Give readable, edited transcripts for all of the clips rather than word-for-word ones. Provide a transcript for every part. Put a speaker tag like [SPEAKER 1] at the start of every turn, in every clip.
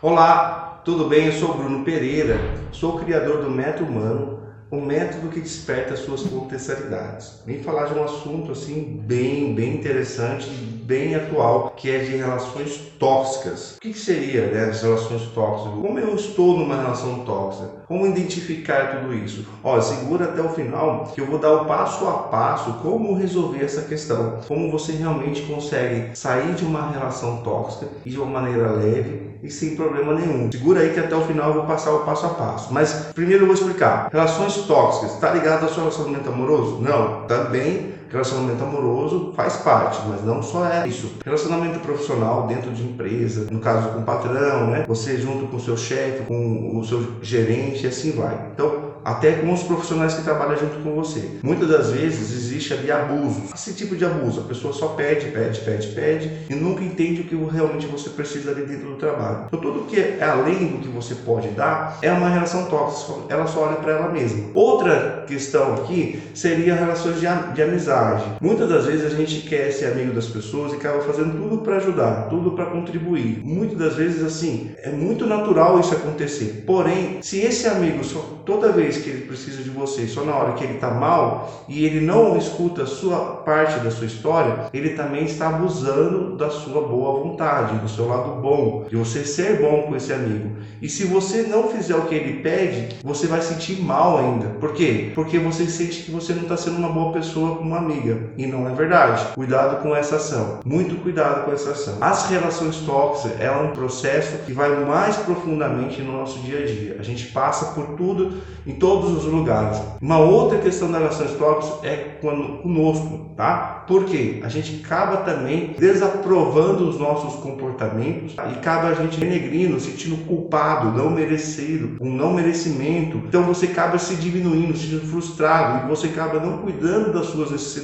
[SPEAKER 1] Olá, tudo bem? Eu sou o Bruno Pereira, sou o criador do Método Humano, o método que desperta suas potencialidades. Vim falar de um assunto assim bem interessante, bem atual, que é de relações tóxicas. O que seria, as relações tóxicas? Como eu estou numa relação tóxica? Como identificar tudo isso? Segura até o final que eu vou dar o passo a passo como resolver essa questão. Como você realmente consegue sair de uma relação tóxica e de uma maneira leve e sem problema nenhum. Segura aí que até o final eu vou passar o passo a passo. Mas primeiro eu vou explicar. Relações tóxicas, está ligado ao seu relacionamento amoroso? Não, também relacionamento amoroso faz parte, mas não só é isso. Relacionamento profissional dentro de empresa, no caso com o patrão, Você junto com o seu chefe, com o seu gerente e assim vai. Então, até com os profissionais que trabalham junto com você. Muitas das vezes existe ali abuso. Esse tipo de abuso, a pessoa só pede e nunca entende o que realmente você precisa ali dentro do trabalho. Então tudo que é além do que você pode dar é uma relação tóxica, ela só olha para ela mesma. Outra questão aqui seria relações de amizade. Muitas das vezes a gente quer ser amigo das pessoas e acaba fazendo tudo para ajudar, tudo para contribuir. Muitas das vezes assim, é muito natural isso acontecer. Porém, se esse amigo toda vez que ele precisa de você, só na hora que ele está mal e ele não escuta a sua parte da sua história, ele também está abusando da sua boa vontade, do seu lado bom, de você ser bom com esse amigo. E se você não fizer o que ele pede, você vai sentir mal ainda. Por quê? Porque você sente que você não está sendo uma boa pessoa como amiga. E não é verdade. Cuidado com essa ação. Muito cuidado com essa ação. As relações tóxicas é um processo que vai mais profundamente no nosso dia a dia. A gente passa por tudo, em todos os lugares. Uma outra questão das relações tóxicas é conosco, tá? Porque a gente acaba também desaprovando os nossos comportamentos e acaba a gente renegrindo, sentindo culpado, não merecido, um não merecimento. Então você acaba se diminuindo, se sentindo frustrado e você acaba não cuidando das suas necessidades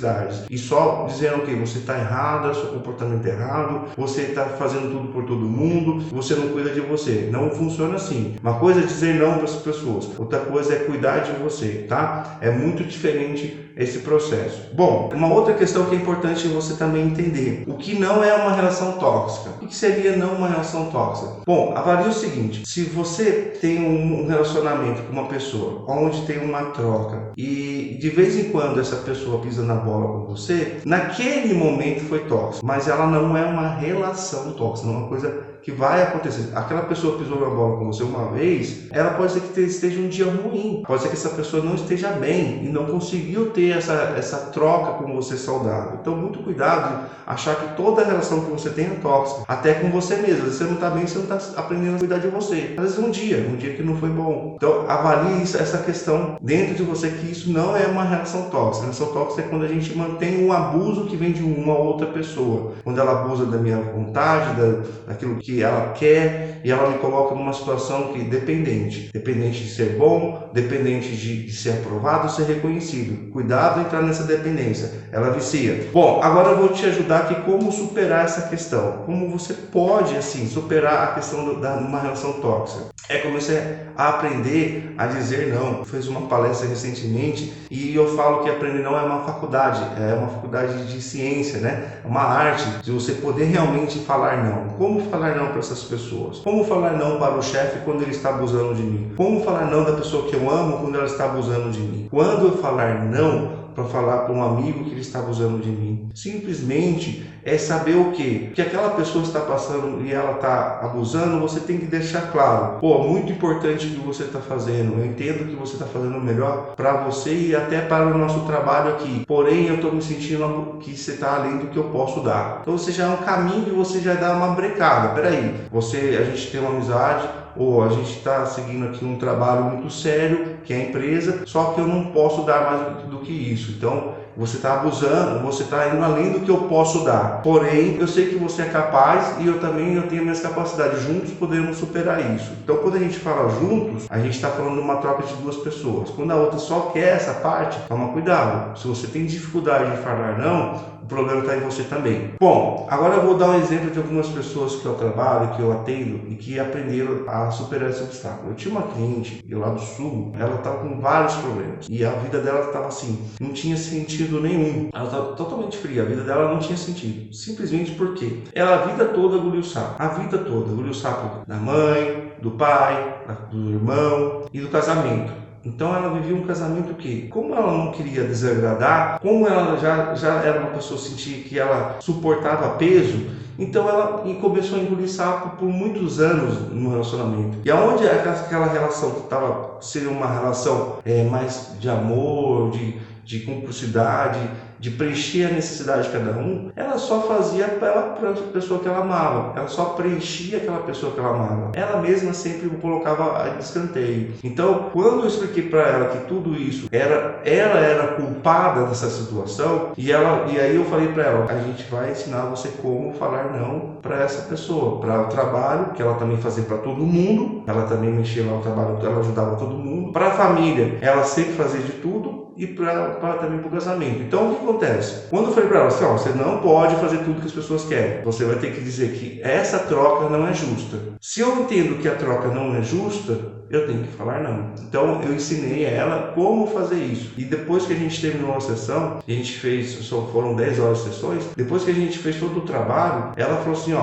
[SPEAKER 1] e só dizendo que você está errado, seu comportamento é errado, você está fazendo tudo por todo mundo, você não cuida de você. Não funciona assim. Uma coisa é dizer não para as pessoas, outra coisa é cuidar de você, tá? É muito diferente esse processo. Bom, uma outra questão que é importante você também entender: o que não é uma relação tóxica. O que seria não uma relação tóxica? Bom, avalie o seguinte: se você tem um relacionamento com uma pessoa onde tem uma troca e de vez em quando essa pessoa pisa na bola com você, naquele momento foi tóxico, mas ela não é uma relação tóxica, não é uma coisa que vai acontecer. Aquela pessoa pisou na bola com você uma vez, ela pode ser que esteja um dia ruim, pode ser que essa pessoa não esteja bem e não conseguiu ter essa troca com você saudável. Então muito cuidado de achar que toda relação que você tem é tóxica, até com você mesmo. Às vezes você não está bem, você não está aprendendo a cuidar de você. Às vezes um dia que não foi bom. Então avalie essa questão dentro de você, que isso não é uma relação tóxica. A relação tóxica é quando a gente mantém um abuso que vem de uma outra pessoa, quando ela abusa da minha vontade, daquilo que ela quer, e ela me coloca numa situação que dependente de ser bom, dependente de ser aprovado, ser reconhecido. Cuidado em entrar nessa dependência, ela vicia. Bom, agora eu vou te ajudar aqui como superar essa questão, como você pode assim superar a questão de uma relação tóxica. Comecei a aprender a dizer não. Eu fiz uma palestra recentemente e eu falo que aprender não é uma faculdade, é uma faculdade de ciência, É uma arte de você poder realmente falar não. Como falar não para essas pessoas? Como falar não para o chefe quando ele está abusando de mim? Como falar não da pessoa que eu amo quando ela está abusando de mim? Quando eu falar não para falar para um amigo que ele está abusando de mim, simplesmente é saber o quê? Que aquela pessoa está passando e ela está abusando, você tem que deixar claro: muito importante o que você está fazendo, eu entendo que você está fazendo o melhor para você e até para o nosso trabalho aqui, porém eu estou me sentindo que você está além do que eu posso dar. Então você já é um caminho que você já dá uma brecada. Peraí, a gente tem uma amizade, ou a gente está seguindo aqui um trabalho muito sério, que é a empresa, só que eu não posso dar mais do que isso. Então, você está abusando, você está indo além do que eu posso dar. Porém, eu sei que você é capaz e eu tenho minhas capacidades. Juntos podemos superar isso. Então, quando a gente fala juntos, a gente está falando de uma troca de duas pessoas. Quando a outra só quer essa parte, toma cuidado. Se você tem dificuldade de falar não, o problema está em você também. Bom, agora eu vou dar um exemplo de algumas pessoas que eu trabalho, que eu atendo e que aprenderam a superar esse obstáculo. Eu tinha uma cliente lá do sul, ela estava com vários problemas e a vida dela estava assim, não tinha sentido nenhum. Ela estava totalmente fria, a vida dela não tinha sentido, simplesmente porque ela a vida toda engoliu sapo, a vida toda engoliu sapo da mãe, do pai, do irmão e do casamento. Então ela vivia um casamento que, como ela não queria desagradar, como ela já era uma pessoa sentir que ela suportava peso, então ela começou a engolir sapo por muitos anos no relacionamento. E aonde aquela relação que estava seria uma relação mais de amor, de cumplicidade, de preencher a necessidade de cada um, ela só fazia para a pessoa que ela amava, ela só preenchia aquela pessoa que ela amava. Ela mesma sempre o colocava a escanteio. Então, quando eu expliquei para ela que tudo isso ela era culpada dessa situação, e aí eu falei para ela, a gente vai ensinar você como falar não para essa pessoa, para o trabalho, que ela também fazia para todo mundo, ela também mexia lá no trabalho, ela ajudava todo mundo, para a família, ela sempre fazia de tudo, e também para o casamento. Então o que acontece? Quando eu falei para ela assim, você não pode fazer tudo que as pessoas querem, você vai ter que dizer que essa troca não é justa. Se eu entendo que a troca não é justa, eu tenho que falar não. Então eu ensinei a ela como fazer isso. E depois que a gente terminou a sessão, a gente fez, foram 10 horas de sessões, depois que a gente fez todo o trabalho, ela falou assim,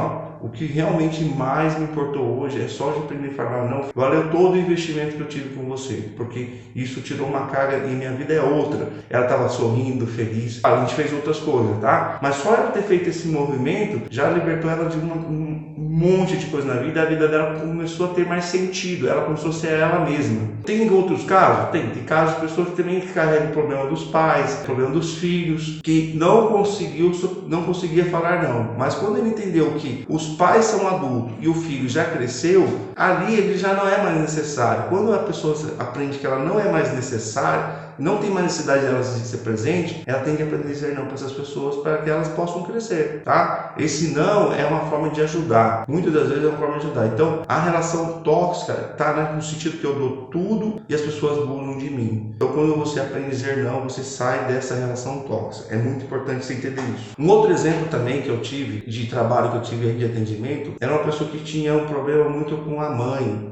[SPEAKER 1] o que realmente mais me importou hoje é só de aprender a falar não. Valeu todo o investimento que eu tive com você, porque isso tirou uma carga e minha vida é outra. Ela estava sorrindo, feliz. A gente fez outras coisas, tá? Mas só ela ter feito esse movimento já libertou ela de um monte de coisa na vida. A vida dela começou a ter mais sentido. Ela começou a ser ela mesma. Tem outros casos? Tem casos de pessoas que também carregam o problema dos pais, o problema dos filhos, que não conseguia falar não. Mas quando ele entendeu que os pais são adultos e o filho já cresceu, ali ele já não é mais necessário. Quando a pessoa aprende que ela não é mais necessária, não tem mais necessidade dela de ser presente, ela tem que aprender a dizer não para essas pessoas para que elas possam crescer, tá? Esse não é uma forma de ajudar. Muitas das vezes é uma forma de ajudar. Então, a relação tóxica tá no sentido que eu dou tudo e as pessoas burlam de mim. Então, quando você aprende a dizer não, você sai dessa relação tóxica. É muito importante você entender isso. Um outro exemplo também que eu tive, de trabalho que eu tive de atendimento, era uma pessoa que tinha um problema muito com a mãe.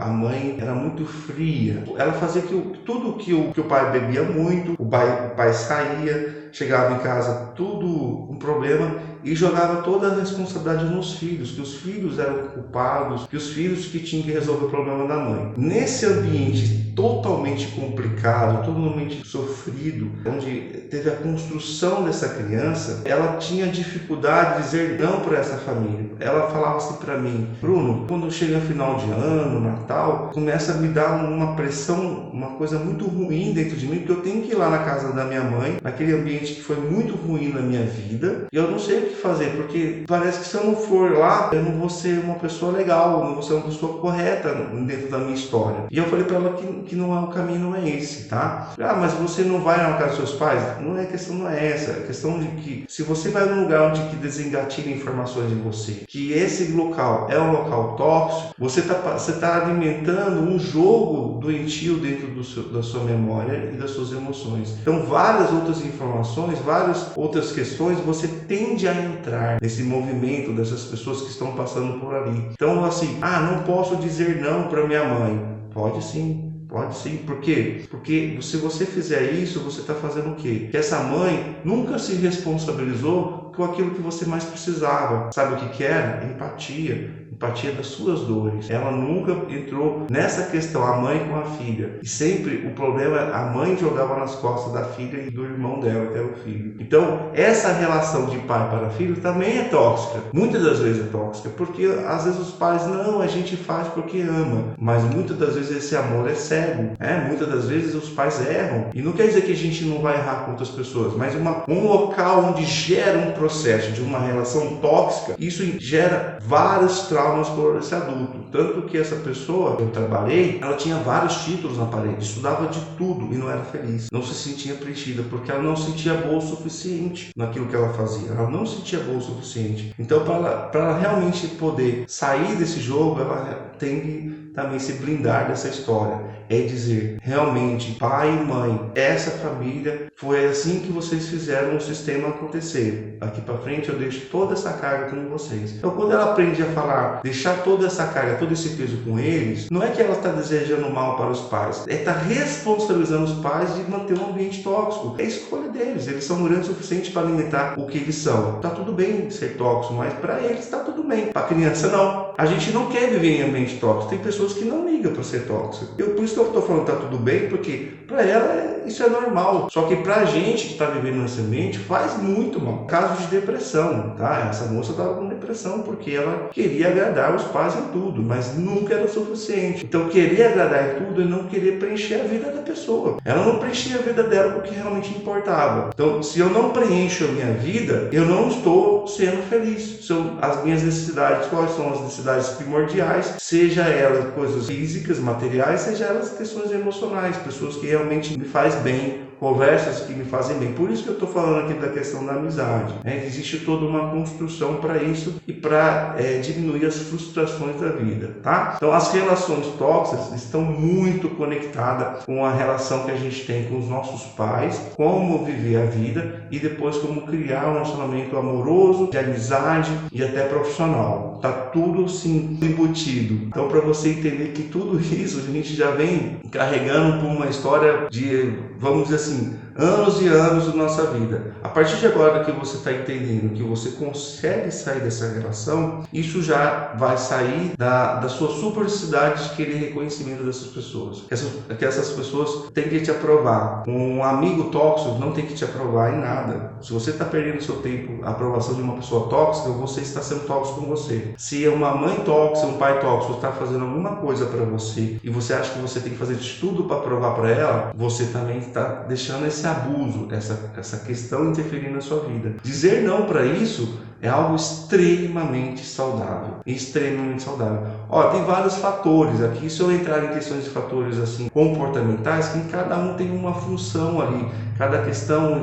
[SPEAKER 1] A mãe era muito fria. Ela fazia tudo que o pai bebia muito, o pai saía, chegava em casa tudo um problema e jogava toda a responsabilidade nos filhos, que os filhos eram culpados, que os filhos que tinham que resolver o problema da mãe. Nesse ambiente totalmente complicado, totalmente sofrido, onde teve a construção dessa criança, ela tinha dificuldade de dizer não para essa família. Ela falava assim para mim, Bruno, quando chega final de ano, Natal, começa a me dar uma pressão, uma coisa muito ruim dentro de mim, porque eu tenho que ir lá na casa da minha mãe, naquele ambiente que foi muito ruim na minha vida, e eu não sei o que fazer, porque parece que se eu não for lá, eu não vou ser uma pessoa legal, não vou ser uma pessoa correta dentro da minha história. E eu falei para ela que não é o caminho, não é esse, tá? Mas você não vai na casa dos seus pais? Não é, a questão não é essa, a questão de que se você vai num lugar onde que desengatilha informações em você, que esse local é um local tóxico, você tá alimentando um jogo doentio dentro da sua memória e das suas emoções. Então, várias outras informações, várias outras questões, você tende a entrar nesse movimento dessas pessoas que estão passando por ali. Então, assim, não posso dizer não para minha mãe. Pode sim. Pode sim, por quê? Porque se você fizer isso, você está fazendo o quê? Que essa mãe nunca se responsabilizou com aquilo que você mais precisava. Sabe o que era? Empatia. Empatia das suas dores. Ela nunca entrou nessa questão, a mãe com a filha. E sempre o problema, a mãe jogava nas costas da filha e do irmão dela, que era o filho. Então, essa relação de pai para filho também é tóxica. Muitas das vezes é tóxica, porque às vezes os pais, não, a gente faz porque ama. Mas muitas das vezes esse amor é cego. Muitas das vezes os pais erram. E não quer dizer que a gente não vai errar com outras pessoas, mas um local onde gera um processo de uma relação tóxica, isso gera vários traumas traumas por esse adulto. Tanto que essa pessoa que eu trabalhei, ela tinha vários títulos na parede, estudava de tudo e não era feliz. Não se sentia preenchida, porque ela não sentia boa o suficiente naquilo que ela fazia. Ela não sentia boa o suficiente. Então, para ela realmente poder sair desse jogo, ela tem que também se blindar dessa história. É dizer, realmente, pai e mãe, essa família, foi assim que vocês fizeram o sistema acontecer. Daqui para frente eu deixo toda essa carga com vocês. Então, quando ela aprende a falar, deixar toda essa carga, todo esse peso com eles, não é que ela está desejando mal para os pais, é estar responsabilizando os pais de manter um ambiente tóxico. É a escolha deles, eles são grandes o suficiente para alimentar o que eles são. Tá tudo bem ser tóxico, mas para eles está tudo bem. Para a criança, não. A gente não quer viver em ambiente tóxico. Tem pessoas que não ligam para ser tóxico. Por isso que eu estou falando que tá tudo bem, porque para ela isso é normal. Só que para a gente que está vivendo nesse ambiente faz muito mal. Casos de depressão, tá? Essa moça estava com depressão porque ela queria agradar os pais em tudo, mas nunca era o suficiente. Então, querer agradar em tudo é não querer preencher a vida da pessoa. Ela não preenchia a vida dela com o que realmente importava. Então, se eu não preencho a minha vida, eu não estou sendo feliz. São as minhas necessidades. Quais são as necessidades primordiais? Seja elas coisas físicas, materiais, seja elas questões emocionais, pessoas que realmente me fazem bem, conversas que me fazem bem. Por isso que eu estou falando aqui da questão da amizade. Existe toda uma construção para isso e para diminuir as frustrações da vida, tá? Então, as relações tóxicas estão muito conectadas com a relação que a gente tem com os nossos pais, como viver a vida e depois como criar um relacionamento amoroso, de amizade e até profissional. Tá tudo sim embutido. Então, para você entender que tudo isso a gente já vem carregando por uma história de, vamos dizer assim, anos e anos da nossa vida. A partir de agora que você está entendendo que você consegue sair dessa relação, isso já vai sair da sua super necessidade de querer reconhecimento dessas pessoas. Que essas pessoas têm que te aprovar. Um amigo tóxico não tem que te aprovar em nada. Se você está perdendo seu tempo, a aprovação de uma pessoa tóxica, você está sendo tóxico com você. Se uma mãe tóxica, um pai tóxico está fazendo alguma coisa para você e você acha que você tem que fazer de tudo para provar para ela, você também está deixando esse abuso, essa questão interferir na sua vida. Dizer não para isso é algo extremamente saudável. Extremamente saudável. Tem vários fatores aqui. Se eu entrar em questões de fatores assim comportamentais, que cada um tem uma função ali. Cada questão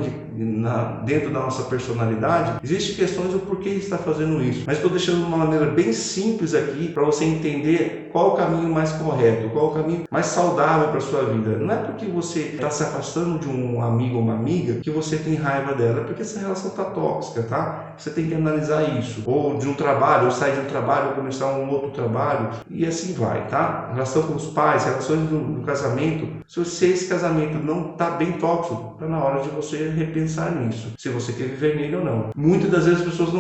[SPEAKER 1] dentro da nossa personalidade, existem questões do porquê está fazendo isso. Mas estou deixando de uma maneira bem simples aqui para você entender qual o caminho mais correto, qual o caminho mais saudável para a sua vida. Não é porque você está se afastando de um amigo ou uma amiga que você tem raiva dela, é porque essa relação está tóxica, tá? Você tem que analisar isso. Ou de um trabalho, ou sair de um trabalho, ou começar um outro trabalho, e assim vai, tá? Relação com os pais, relações do casamento. Se esse casamento não está bem tóxico, está na hora de você repensar nisso, se você quer viver nele ou não. Muitas das vezes as pessoas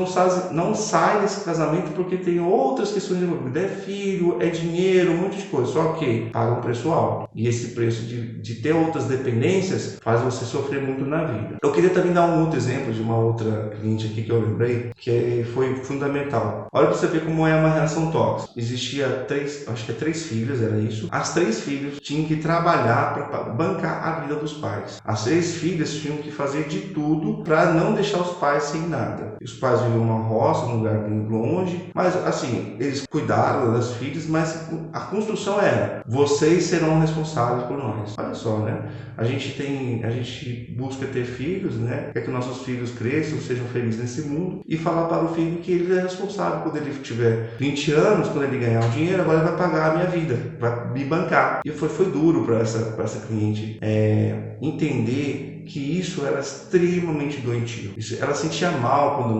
[SPEAKER 1] não saem desse casamento porque tem outras questões envolvidas. É filho, é dinheiro, um monte de coisa. Só que paga um preço alto. E esse preço de ter outras dependências faz você sofrer muito na vida. Eu queria também dar um outro exemplo de uma outra cliente aqui que eu lembrei, que foi fundamental. Olha para você ver como é uma relação tóxica. Existia três filhas, era isso. As 3 filhas tinham que trabalhar para bancar a vida dos pais. As 3 filhas tinham que fazer de tudo para não deixar os pais sem nada. Os pais viviam numa roça, num lugar bem longe, mas assim, eles cuidaram das filhas, mas a construção era: vocês serão responsáveis por nós. Olha só, né? A gente busca ter filhos, né? Quer que nossos filhos cresçam, sejam felizes nesse mundo, e falar para o filho que ele é responsável quando ele tiver 20 anos, quando ele ganhar o dinheiro, agora ele vai pagar a minha vida, vai me bancar. E foi duro para essa cliente entender que isso era extremamente doentio. Ela sentia mal quando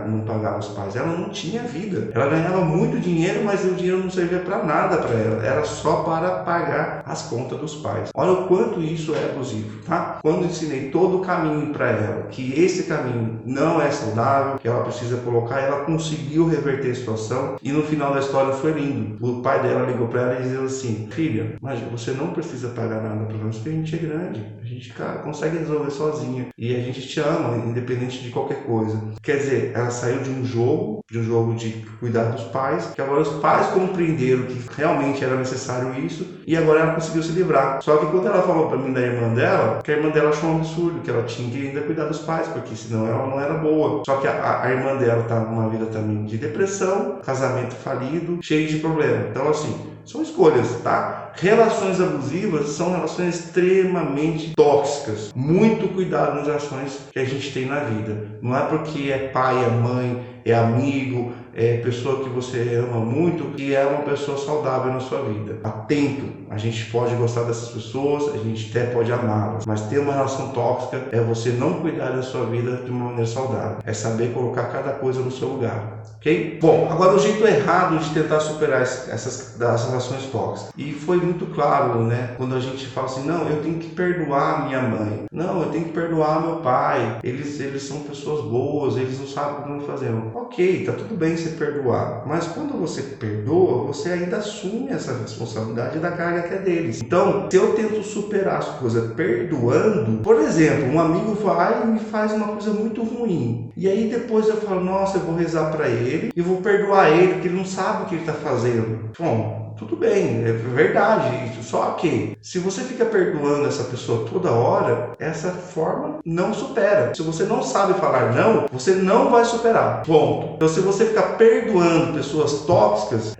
[SPEAKER 1] não pagava os pais. Ela não tinha vida. Ela ganhava muito dinheiro, mas o dinheiro não servia para nada para ela. Era só para pagar as contas dos pais. Olha o quanto isso é abusivo, tá? Quando ensinei todo o caminho para ela, que esse caminho não é saudável, que ela precisa colocar, ela conseguiu reverter a situação e no final da história foi lindo. O pai dela ligou para ela e disse assim: filha, mas você não precisa pagar nada para nós, porque a gente é grande. A gente consegue resolver sozinha e a gente te ama, independente de qualquer coisa. Quer dizer, ela saiu de um jogo de um jogo de cuidar dos pais, que agora os pais compreenderam que realmente era necessário isso, e agora ela conseguiu se livrar. Só que quando ela falou para mim da irmã dela, que a irmã dela achou um absurdo, que ela tinha que ainda cuidar dos pais, porque senão ela não era boa. Só que a irmã dela estava numa vida também de depressão, casamento falido, cheio de problemas. Então assim, são escolhas, tá? Relações abusivas são relações extremamente tóxicas. Muito cuidado nas ações que a gente tem na vida. Não é porque é pai, é mãe, é amigo, é pessoa que você ama muito, que é uma pessoa saudável na sua vida. Atento, a gente pode gostar dessas pessoas, a gente até pode amá-las, mas ter uma relação tóxica é você não cuidar da sua vida de uma maneira saudável. É saber colocar cada coisa no seu lugar. Ok? Bom, agora o jeito errado de tentar superar essas relações tóxicas. E foi muito claro, né? Quando a gente fala assim, não, eu tenho que perdoar minha mãe. Não, eu tenho que perdoar meu pai. Eles são pessoas boas, eles não sabem o que estão fazendo. Ok, tá tudo bem você perdoar. Mas quando você perdoa, você ainda assume essa responsabilidade da carga que é deles. Então, se eu tento superar as coisas perdoando, por exemplo, um amigo vai e me faz uma coisa muito ruim. E aí depois eu falo, nossa, eu vou rezar para ele e vou perdoar ele, porque ele não sabe o que ele está fazendo. Bom, tudo bem, é verdade isso. Só que, se você fica perdoando essa pessoa toda hora, essa forma não supera. Se você não sabe falar não, você não vai superar. Ponto. Então, se você ficar perdoando pessoas tóxicas,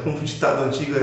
[SPEAKER 1] um ditado antigo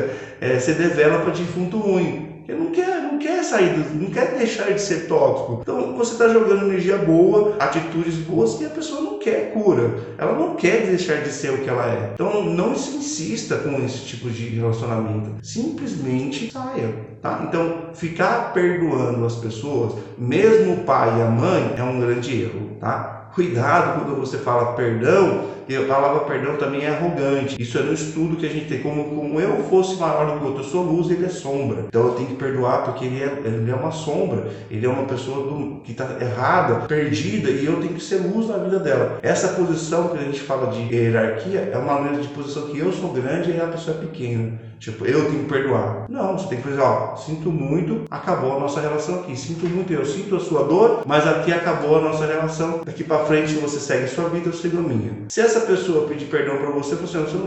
[SPEAKER 1] você devela para defunto ruim. Ele não quer sair, não quer deixar de ser tóxico. Então você está jogando energia boa, atitudes boas, e a pessoa não quer cura. Ela não quer deixar de ser o que ela é. Então não se insista com esse tipo de relacionamento. Simplesmente saia. Tá? Então ficar perdoando as pessoas, mesmo o pai e a mãe, é um grande erro. Tá? Cuidado quando você fala perdão, que a palavra perdão também é arrogante. Isso é no estudo que a gente tem. Como eu fosse maior do que o outro, eu sou luz e ele é sombra. Então eu tenho que perdoar porque ele é uma sombra. Ele é uma pessoa que está errada, perdida, e eu tenho que ser luz na vida dela. Essa posição que a gente fala de hierarquia é uma maneira de posição que eu sou grande e a pessoa é pequena. Tipo, eu tenho que perdoar. Não, você tem que dizer, sinto muito, acabou a nossa relação aqui. Sinto muito, eu sinto a sua dor, mas aqui acabou a nossa relação. Daqui para frente você segue a sua vida, eu sigo a minha. Se essa pessoa pedir perdão para você,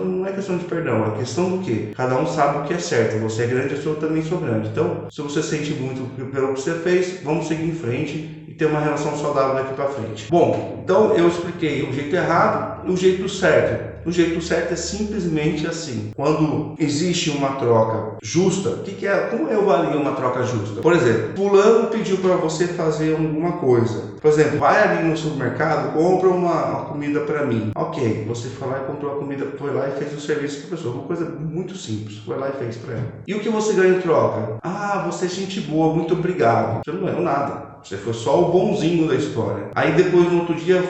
[SPEAKER 1] não é questão de perdão, é questão do quê? Cada um sabe o que é certo. Você é grande, eu também sou grande. Então, se você sente muito pelo que você fez, vamos seguir em frente e ter uma relação saudável daqui para frente. Bom, então eu expliquei o jeito errado e o jeito certo. O jeito certo é simplesmente assim. Quando existe uma troca justa, como eu avalio uma troca justa? Por exemplo, fulano pediu para você fazer alguma coisa. Por exemplo, vai ali no supermercado, compra uma comida para mim. Ok, você foi lá e comprou a comida, foi lá e fez o serviço para a pessoa. Uma coisa muito simples, foi lá e fez para ela. E o que você ganha em troca? Você é gente boa, muito obrigado. Você não ganhou nada. Você foi só o bonzinho da história. Aí depois, no outro dia,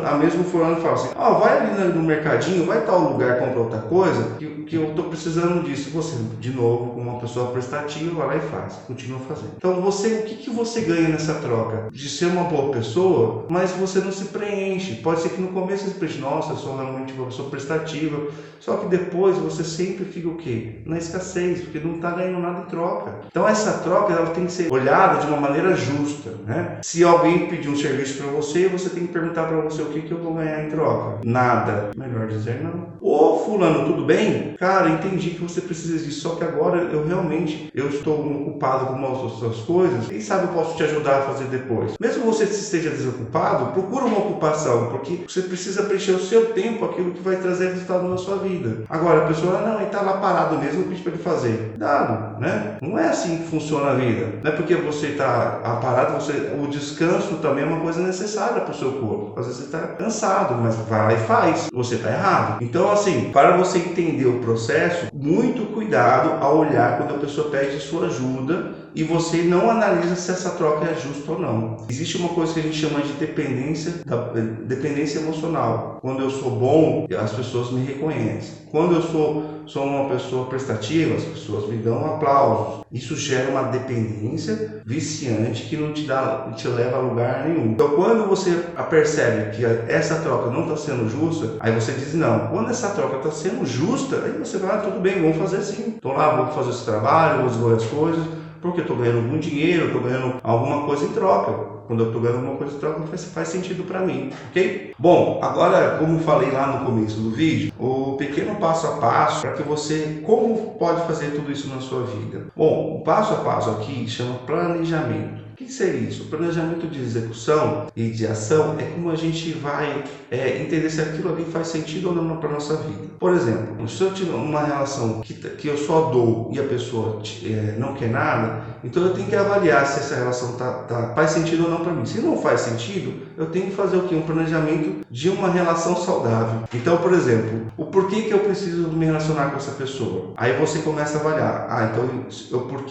[SPEAKER 1] a mesmo fulano fala assim, vai ali no mercadinho, vai tal lugar comprar outra coisa, que eu tô precisando disso. Você, de novo, como uma pessoa prestativa, vai lá e faz. Continua fazendo. Então, o que você ganha nessa troca? De ser uma boa pessoa, mas você não se preenche. Pode ser que no começo você se preenche, nossa, eu sou realmente uma pessoa prestativa. Só que depois você sempre fica o quê? Na escassez, porque não está ganhando nada em troca. Então, essa troca ela tem que ser olhada de uma maneira justa. Né? Se alguém pedir um serviço para você, você tem que perguntar para você o que eu vou ganhar em troca. Nada. Melhor dizer não. Ô fulano, tudo bem? Cara, entendi que você precisa disso, só que agora eu estou ocupado com umas outras coisas. Quem sabe eu posso te ajudar a fazer depois. Mesmo você esteja desocupado, procura uma ocupação, porque você precisa preencher o seu tempo, aquilo que vai trazer resultado na sua vida. Agora a pessoa, não, ele está lá parado mesmo, eu pedi para ele fazer. Cuidado, né? Não é assim que funciona a vida. Não é porque você está parado, o descanso também é uma coisa necessária para o seu corpo. Às vezes você está cansado, mas vai lá e faz. Você está errado. Então, assim, para você entender o processo, muito cuidado ao olhar quando a pessoa pede sua ajuda e você não analisa se essa troca é justa ou não. Existe uma coisa que a gente chama de dependência emocional. Quando eu sou bom, as pessoas me reconhecem. Quando eu sou uma pessoa prestativa, as pessoas me dão aplausos. Isso gera uma dependência viciante que não te leva a lugar nenhum. Então, quando você percebe que essa troca não está sendo justa, aí você diz não. Quando essa troca está sendo justa, aí você vai, tudo bem, vamos fazer sim. Então lá, vou fazer esse trabalho, vou desenvolver as coisas, porque eu estou ganhando algum dinheiro, eu estou ganhando alguma coisa em troca. Quando eu estou ganhando alguma coisa em troca, faz sentido para mim, ok? Bom, agora, como falei lá no começo do vídeo, o pequeno passo a passo para que você, como pode fazer tudo isso na sua vida? Bom, o passo a passo aqui chama planejamento. O que seria isso? O planejamento de execução e de ação é como a gente vai entender se aquilo ali faz sentido ou não para a nossa vida. Por exemplo, se eu tiver uma relação que eu só dou e a pessoa não quer nada, então eu tenho que avaliar se essa relação faz sentido ou não para mim. Se não faz sentido, eu tenho que fazer o quê? Um planejamento de uma relação saudável. Então, por exemplo, o porquê que eu preciso me relacionar com essa pessoa? Aí você começa a avaliar. Então, por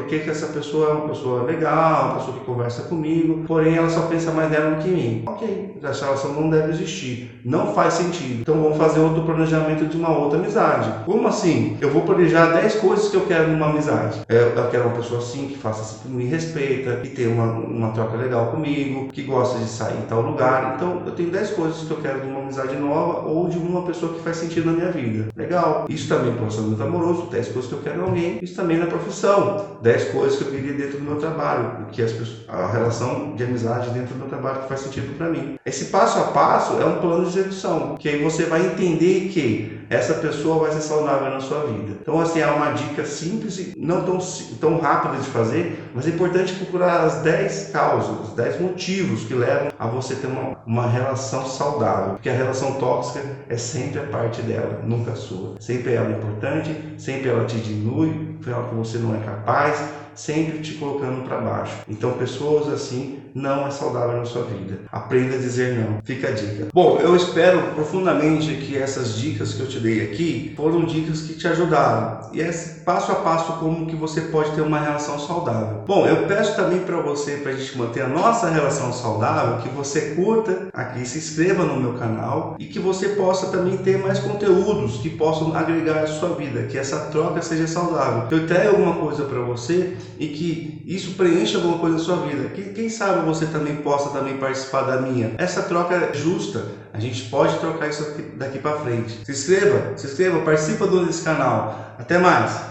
[SPEAKER 1] que essa pessoa é uma pessoa legal, uma pessoa que conversa comigo, porém ela só pensa mais nela do que em mim. Ok, essa relação não deve existir, não faz sentido. Então vamos fazer outro planejamento de uma outra amizade. Como assim? Eu vou planejar 10 coisas que eu quero numa amizade. Eu quero uma pessoa assim, que faça assim, que me respeita, que tenha uma troca legal comigo, que gosta de sair em tal lugar. Então eu tenho 10 coisas que eu quero de uma amizade nova ou de uma pessoa que faz sentido na minha vida. Legal. Isso também no relacionamento amoroso, 10 coisas que eu quero em alguém. Isso também na profissão, 10 coisas que eu queria dentro do meu trabalho, a relação de amizade dentro do meu trabalho que faz sentido para mim. Esse passo a passo é um plano de execução, que aí você vai entender que essa pessoa vai ser saudável na sua vida. Então, assim, é uma dica simples e não tão rápida de fazer, mas é importante procurar as 10 causas, os 10 motivos que levam a você ter uma relação saudável, porque a relação tóxica é sempre a parte dela, nunca a sua. Sempre ela é importante, sempre ela te diminui, fala que você não é capaz, sempre te colocando para baixo. Então, pessoas assim não é saudável na sua vida. Aprenda a dizer não. Fica a dica. Bom, eu espero profundamente que essas dicas que eu te dei aqui foram dicas que te ajudaram. E é passo a passo como que você pode ter uma relação saudável. Bom, eu peço também para você, para a gente manter a nossa relação saudável, que você curta aqui, se inscreva no meu canal e que você possa também ter mais conteúdos que possam agregar a sua vida, que essa troca seja saudável. Eu trago alguma coisa para você e que isso preencha alguma coisa na sua vida. Quem sabe você também possa participar da minha. Essa troca é justa. A gente pode trocar isso daqui para frente. Se inscreva, participa desse canal. Até mais!